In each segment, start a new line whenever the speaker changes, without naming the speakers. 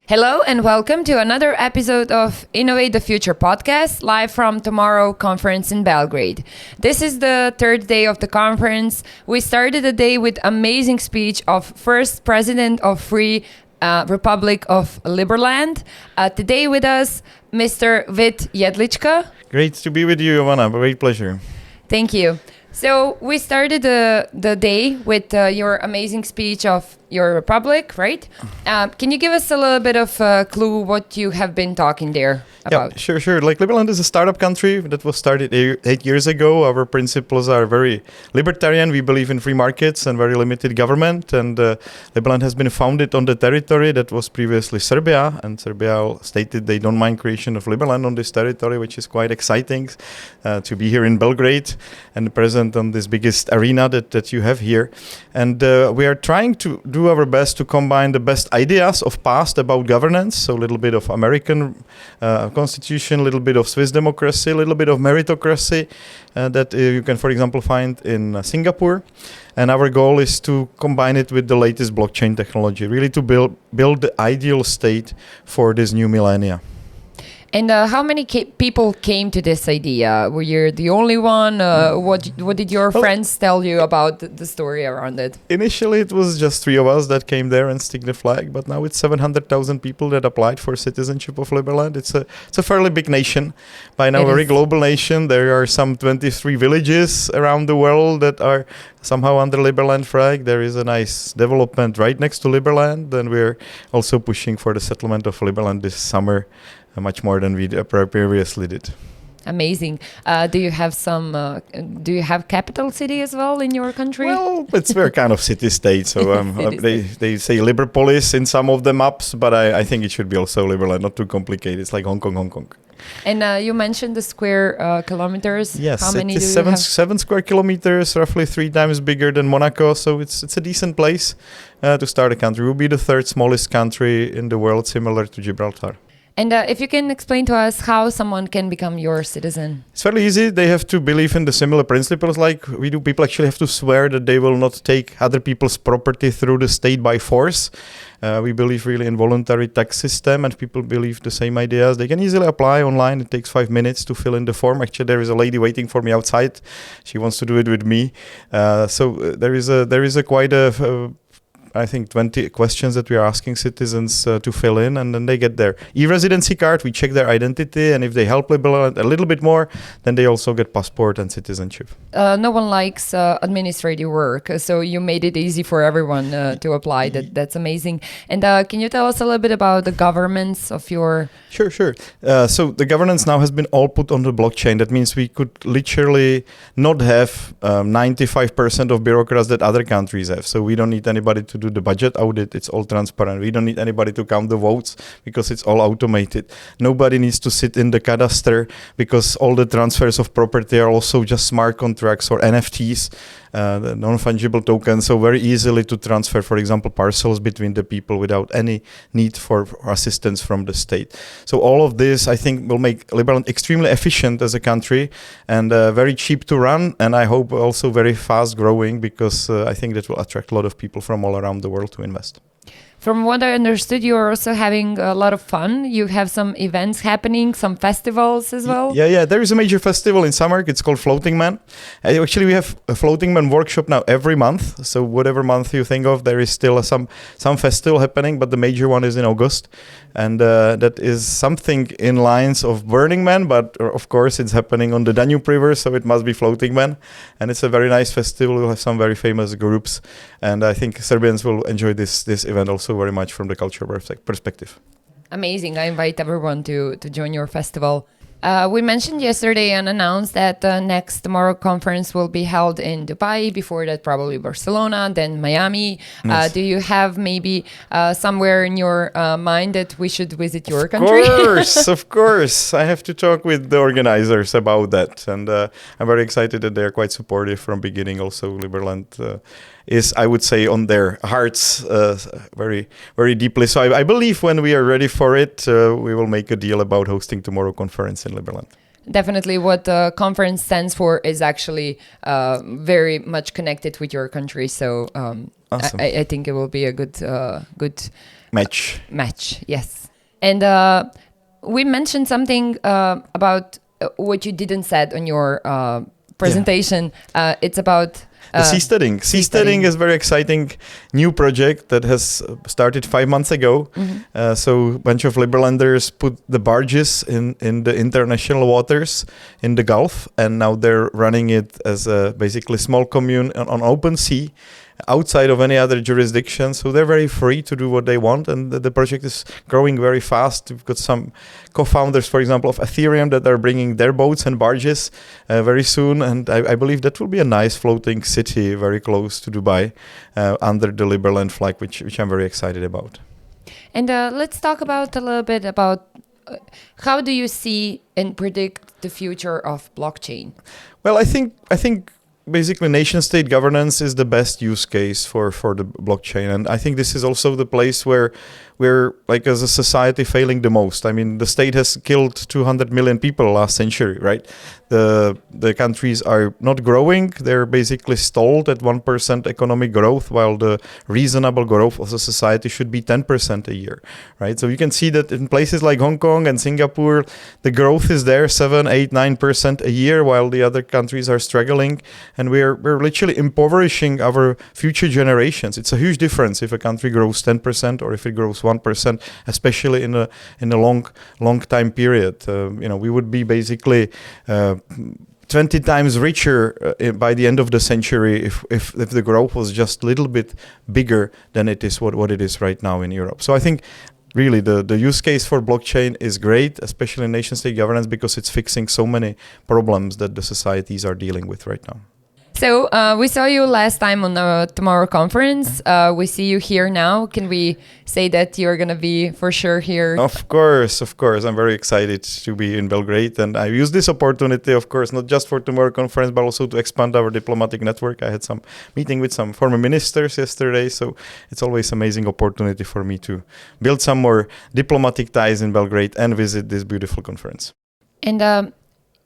Hello and welcome to another episode of Innovate the Future podcast, live from Tomorrow conference in Belgrade. This is the third day of the conference. We started the day with amazing speech of first president of Free Republic of Liberland. Today with us, Mr. Vit Jedlička.
Great to be with you, Ivana. Great pleasure.
Thank you. So we started the day with your amazing speech of your republic, right? Can you give us a little bit of a clue what you have been talking there about?
Yeah, sure. Like Liberland is a startup country that was started 8 years ago. Our principles are very libertarian. We believe in free markets and very limited government. And Liberland has been founded on the territory that was previously Serbia. And Serbia stated they don't mind creation of Liberland on this territory, which is quite exciting to be here in Belgrade and present on this biggest arena that you have here. And we are trying to do our best to combine the best ideas of past about governance, so a little bit of American constitution, a little bit of Swiss democracy, a little bit of meritocracy that you can, for example, find in Singapore. And our goal is to combine it with the latest blockchain technology, really to build the ideal state for this new millennia.
And how many people came to this idea? Were you the only one? What did your friends tell you about the story around it?
Initially, it was just 3 of us that came there and stick the flag. But now it's 700,000 people that applied for citizenship of Liberland. It's a fairly big nation. By now, a very global nation. There are some 23 villages around the world that are somehow under Liberland flag. There is a nice development right next to Liberland. And we're also pushing for the settlement of Liberland this summer. Much more than we previously did.
Amazing. Do you have capital city as well in your country?
Well, we're kind of city-state, so they say Liberpolis in some of the maps, but I think it should be also Liberland, not too complicated. It's like Hong Kong.
And you mentioned the square kilometers.
Yes,
how many
it is 7 square kilometers, roughly 3 times bigger than Monaco. So it's a decent place to start a country. We'll be the third smallest country in the world, similar to Gibraltar.
And if you can explain to us how someone can become your citizen.
It's fairly easy. They have to believe in the similar principles like we do. People actually have to swear that they will not take other people's property through the state by force. We believe really in voluntary tax system, and people believe the same ideas. They can easily apply online. It takes 5 minutes to fill in the form. Actually, there is a lady waiting for me outside. She wants to do it with me. So there is a quite a I think 20 questions that we are asking citizens to fill in, and then they get their e-residency card. We check their identity, and if they help Liberland a little bit more, then they also get passport and citizenship.
No one likes administrative work, so you made it easy for everyone to apply. That's amazing. And can you tell us a little bit about the governance of your...
Sure. So the governance now has been all put on the blockchain. That means we could literally not have 95% of bureaucrats that other countries have. So we don't need anybody to do the budget audit. It's all transparent. We don't need anybody to count the votes because it's all automated. Nobody needs to sit in the cadastre because all the transfers of property are also just smart contracts or NFTs, the non-fungible tokens. So very easily to transfer, for example, parcels between the people without any need for assistance from the state. So all of this, I think, will make Liberland extremely efficient as a country and very cheap to run. And I hope also very fast growing because I think that will attract a lot of people from all around the world to invest.
From what I understood, you are also having a lot of fun. You have some events happening, some festivals as well.
Yeah. There is a major festival in summer. It's called Floating Man. Actually, we have a Floating Man workshop now every month. So whatever month you think of, there is still some festival happening, but the major one is in August. And that is something in lines of Burning Man, but of course it's happening on the Danube River, so it must be Floating Man. And it's a very nice festival. We'll have some very famous groups. And I think Serbians will enjoy this event also very much from the cultural perspective.
Amazing. I invite everyone to join your festival. We mentioned yesterday and announced that the next Tomorrow conference will be held in Dubai. Before that, probably Barcelona, then Miami. Nice. Do you have maybe somewhere in your mind that we should visit your country?
Of course. I have to talk with the organizers about that. And I'm very excited that they're quite supportive from beginning. Also, Liberland is, I would say, on their hearts very, very deeply. So I believe when we are ready for it, we will make a deal about hosting Tomorrow conference in Liberland.
Definitely what the conference stands for is actually very much connected with your country. So
awesome.
I think it will be a good Match, yes. And we mentioned something about what you didn't said on your presentation. It's about
the seasteading. Seasteading is a very exciting new project that has started 5 months ago. So a bunch of Liberlanders put the barges in the international waters in the Gulf, and now they're running it as a basically small commune on open sea, outside of any other jurisdiction. So they're very free to do what they want, and the project is growing very fast. We've got some co-founders, for example, of Ethereum that are bringing their boats and barges very soon, and I believe that will be a nice floating city very close to Dubai under the Liberland flag, which I'm very excited about.
And let's talk about a little bit about how do you see and predict the future of blockchain?
Well, I think basically nation-state governance is the best use case for the blockchain, and I think this is also the place where we're, like, as a society, failing the most. I mean, the state has killed 200 million people last century, right? The countries are not growing. They're basically stalled at 1% economic growth, while the reasonable growth of the society should be 10% a year, right? So you can see that in places like Hong Kong and Singapore, the growth is there 7, 8, 9% a year, while the other countries are struggling, and we're literally impoverishing our future generations. It's a huge difference if a country grows 10% or if it grows 1%, especially in a long time period. We would be basically 20 times richer by the end of the century if the growth was just a little bit bigger than it is what it is right now in Europe. So I think really the use case for blockchain is great, especially in nation-state governance, because it's fixing so many problems that the societies are dealing with right now.
So we saw you last time on the Tomorrow conference. We see you here now. Can we say that you're going to be for sure here?
Of course. I'm very excited to be in Belgrade. And I use this opportunity, of course, not just for Tomorrow conference, but also to expand our diplomatic network. I had some meeting with some former ministers yesterday. So it's always an amazing opportunity for me to build some more diplomatic ties in Belgrade and visit this beautiful conference.
And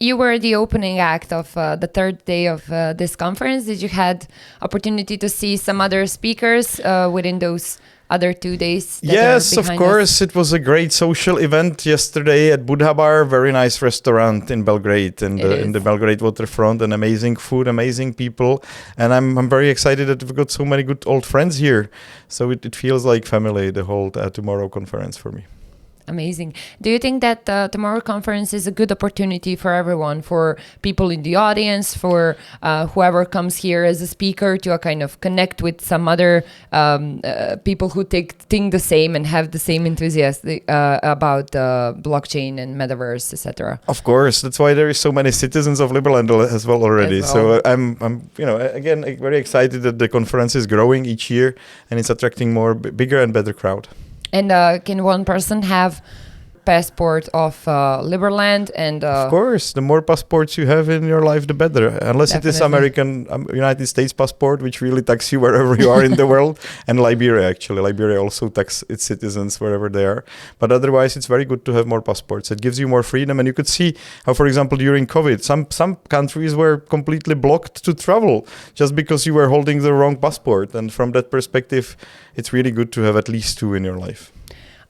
you were the opening act of the third day of this conference. Did you had opportunity to see some other speakers within those other 2 days?
Yes, of course. It was a great social event yesterday at Buddha Bar, very nice restaurant in Belgrade, and in the Belgrade waterfront, and amazing food, amazing people. And I'm very excited that we've got so many good old friends here. So it feels like family, the whole Tomorrow conference for me.
Amazing. Do you think that the Tomorrow conference is a good opportunity for everyone, for people in the audience, for whoever comes here as a speaker to kind of connect with some other people who think the same and have the same enthusiasm about blockchain and metaverse, etc.?
Of course, that's why there is so many citizens of Liberland as well already. So I'm again very excited that the conference is growing each year and it's attracting more bigger and better crowd.
And can one person have passport of Liberland? And
of course, the more passports you have in your life, the better. Unless Definitely. It is American, United States passport, which really tax you wherever you are in the world. And Liberia, actually. Liberia also tax its citizens wherever they are. But otherwise, it's very good to have more passports. It gives you more freedom. And you could see how, for example, during COVID, some countries were completely blocked to travel just because you were holding the wrong passport. And from that perspective, it's really good to have at least 2 in your life.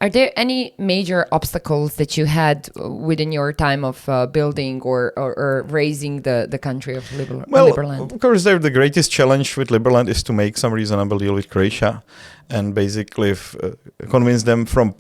Are there any major obstacles that you had within your time of building or raising the country of Liberland?
Well, of course, the greatest challenge with Liberland is to make some reasonable deal with Croatia and basically convince them from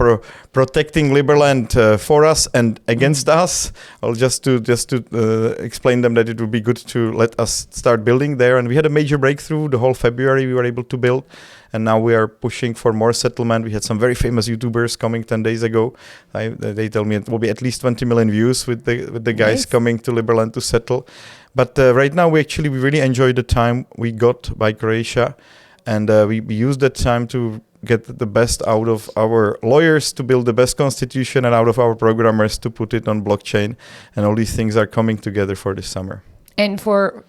protecting Liberland for us and against us, or just to explain them that it would be good to let us start building there. And we had a major breakthrough. The whole February we were able to build. And now we are pushing for more settlement. We had some very famous YouTubers coming 10 days ago. They tell me it will be at least 20 million views with the guys coming to Liberland to settle. But right now we really enjoy the time we got by Croatia. And we used that time to get the best out of our lawyers to build the best constitution and out of our programmers to put it on blockchain. And all these things are coming together for this summer.
And from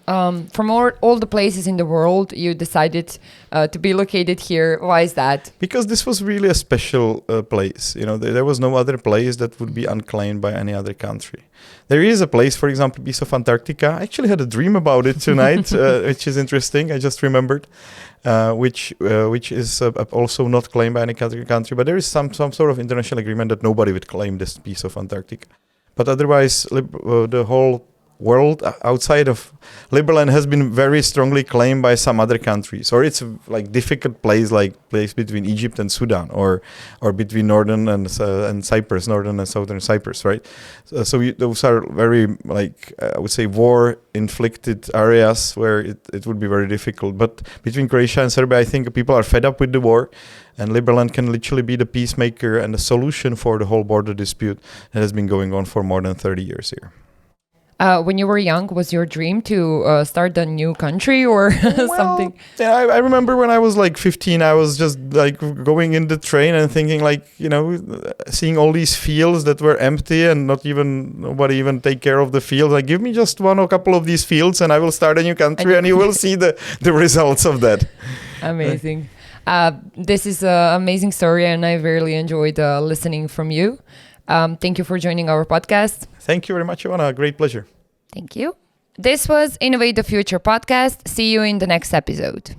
all the places in the world, you decided to be located here. Why is that?
Because this was really a special place. You know, there was no other place that would be unclaimed by any other country. There is a place, for example, piece of Antarctica. I actually had a dream about it tonight, which is interesting. I just remembered, which is also not claimed by any country. But there is some sort of international agreement that nobody would claim this piece of Antarctica. But otherwise, the whole world outside of Liberland has been very strongly claimed by some other countries, or it's like difficult place between Egypt and Sudan, or between northern and Cyprus, northern and southern Cyprus, right? Those are very I would say war-inflicted areas where it would be very difficult. But between Croatia and Serbia, I think people are fed up with the war, and Liberland can literally be the peacemaker and the solution for the whole border dispute that has been going on for more than 30 years here.
When you were young, was your dream to start a new country or something?
Yeah, I remember when I was like 15, I was just like going in the train and thinking seeing all these fields that were empty and nobody even take care of the fields. Like, give me just one or couple of these fields and I will start a new country and you will see the results of that.
Amazing. This is an amazing story and I really enjoyed listening from you. Thank you for joining our podcast.
Thank you very much, Ivana. Great pleasure.
Thank you. This was Innovate the Future podcast. See you in the next episode.